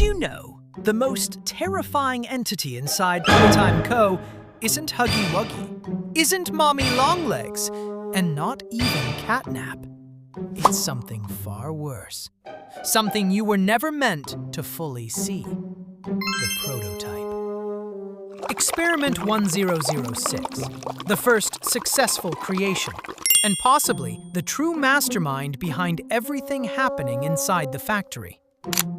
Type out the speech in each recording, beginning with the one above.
you know the most terrifying entity inside Playtime Co. isn't Huggy Wuggy, isn't Mommy Longlegs, and not even CatNap? It's something far worse. Something you were never meant to fully see. The prototype. Experiment 1006, the first successful creation, and possibly the true mastermind behind everything happening inside the factory.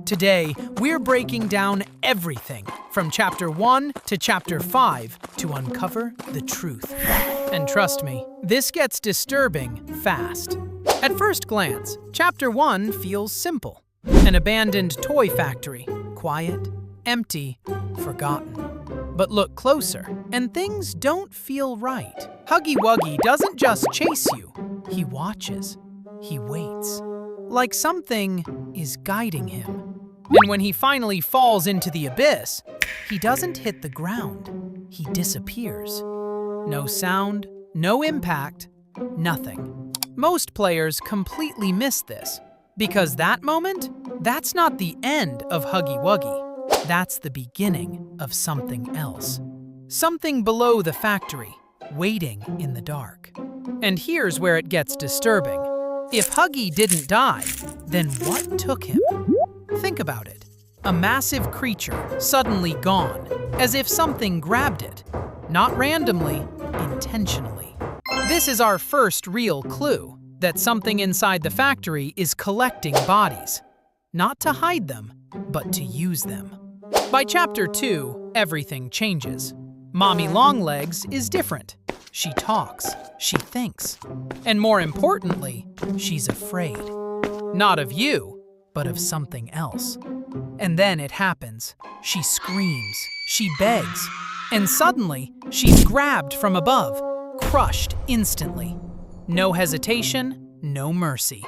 Today, we're breaking down everything from Chapter 1 to Chapter 5 to uncover the truth. And trust me, this gets disturbing fast. At first glance, Chapter 1 feels simple. An abandoned toy factory, quiet, empty, forgotten. But look closer, and things don't feel right. Huggy Wuggy doesn't just chase you, he watches, he waits. Like something is guiding him. And when he finally falls into the abyss, he doesn't hit the ground, he disappears. No sound, no impact, nothing. Most players completely miss this, because that moment, that's not the end of Huggy Wuggy. That's the beginning of something else. Something below the factory, waiting in the dark. And here's where it gets disturbing. If Huggy didn't die, then what took him? Think about it. A massive creature suddenly gone, as if something grabbed it. Not randomly, intentionally. This is our first real clue that something inside the factory is collecting bodies. Not to hide them, but to use them. By Chapter 2, everything changes. Mommy Longlegs is different. She talks, she thinks, and more importantly, she's afraid. Not of you, but of something else. And then it happens. She screams, she begs, and suddenly she's grabbed from above, crushed instantly. No hesitation, no mercy.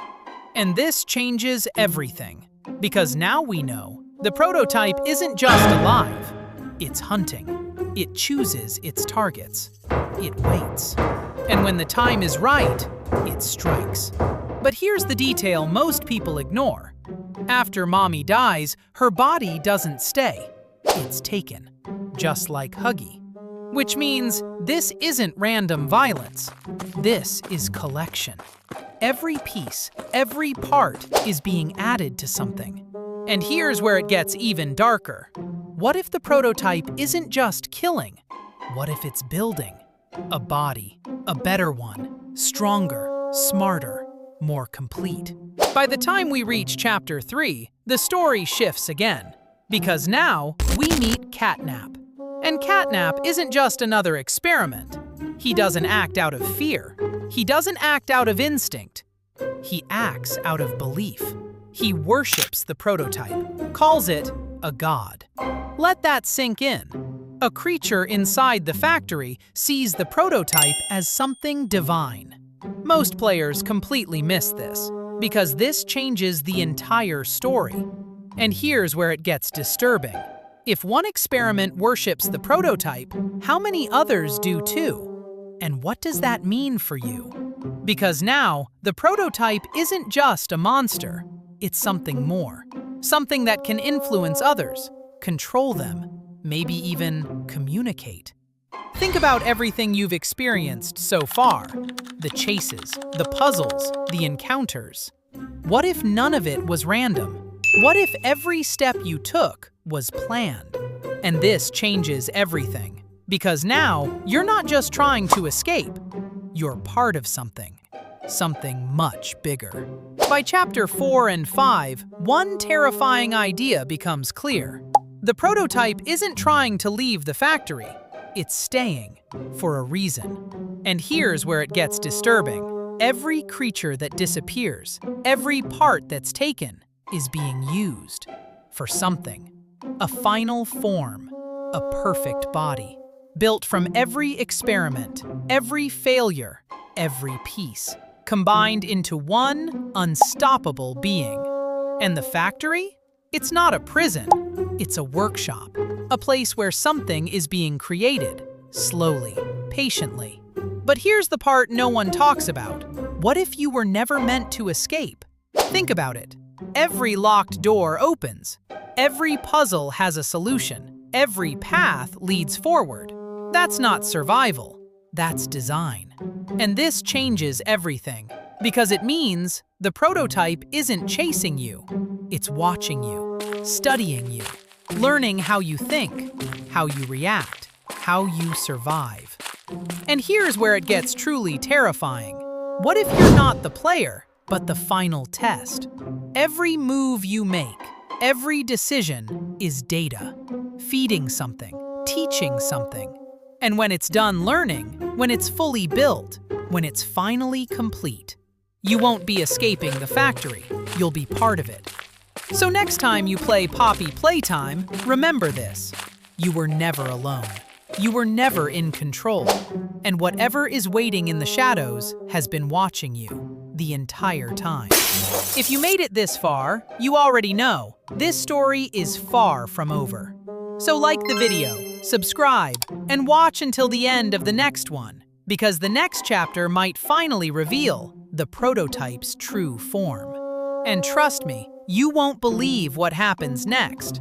And this changes everything, because now we know the prototype isn't just alive, it's hunting. It chooses its targets. It waits. And when the time is right, it strikes. But here's the detail most people ignore. After Mommy dies, her body doesn't stay. It's taken, just like Huggy. Which means this isn't random violence. This is collection. Every piece, every part is being added to something. And here's where it gets even darker. What if the prototype isn't just killing? What if it's building? A body, a better one, stronger, smarter, more complete. By the time we reach Chapter 3, the story shifts again, because now we meet CatNap. And CatNap isn't just another experiment. He doesn't act out of fear. He doesn't act out of instinct. He acts out of belief. He worships the prototype, calls it a god. Let that sink in. A creature inside the factory sees the prototype as something divine. Most players completely miss this, because this changes the entire story. And here's where it gets disturbing. If one experiment worships the prototype, how many others do too? And what does that mean for you? Because now, the prototype isn't just a monster, it's something more. Something that can influence others, control them, maybe even communicate. Think about everything you've experienced so far. The chases, the puzzles, the encounters. What if none of it was random? What if every step you took was planned? And this changes everything. Because now, you're not just trying to escape. You're part of something. Something much bigger. By Chapter 4 and 5, one terrifying idea becomes clear. The prototype isn't trying to leave the factory. It's staying, for a reason. And here's where it gets disturbing. Every creature that disappears, every part that's taken, is being used for something. A final form, a perfect body, built from every experiment, every failure, every piece, combined into one unstoppable being. And the factory? It's not a prison, it's a workshop, a place where something is being created, slowly, patiently. But here's the part no one talks about. What if you were never meant to escape? Think about it. Every locked door opens. Every puzzle has a solution. Every path leads forward. That's not survival. That's design. And this changes everything, because it means the prototype isn't chasing you. It's watching you, studying you, learning how you think, how you react, how you survive. And here's where it gets truly terrifying. What if you're not the player, but the final test? Every move you make, every decision is data, feeding something, teaching something. And when it's done learning, when it's fully built, when it's finally complete, you won't be escaping the factory, you'll be part of it. So next time you play Poppy Playtime, remember this. You were never alone. You were never in control. And whatever is waiting in the shadows has been watching you the entire time. If you made it this far, you already know this story is far from over. So like the video, subscribe, and watch until the end of the next one, because the next chapter might finally reveal the prototype's true form. And trust me, you won't believe what happens next.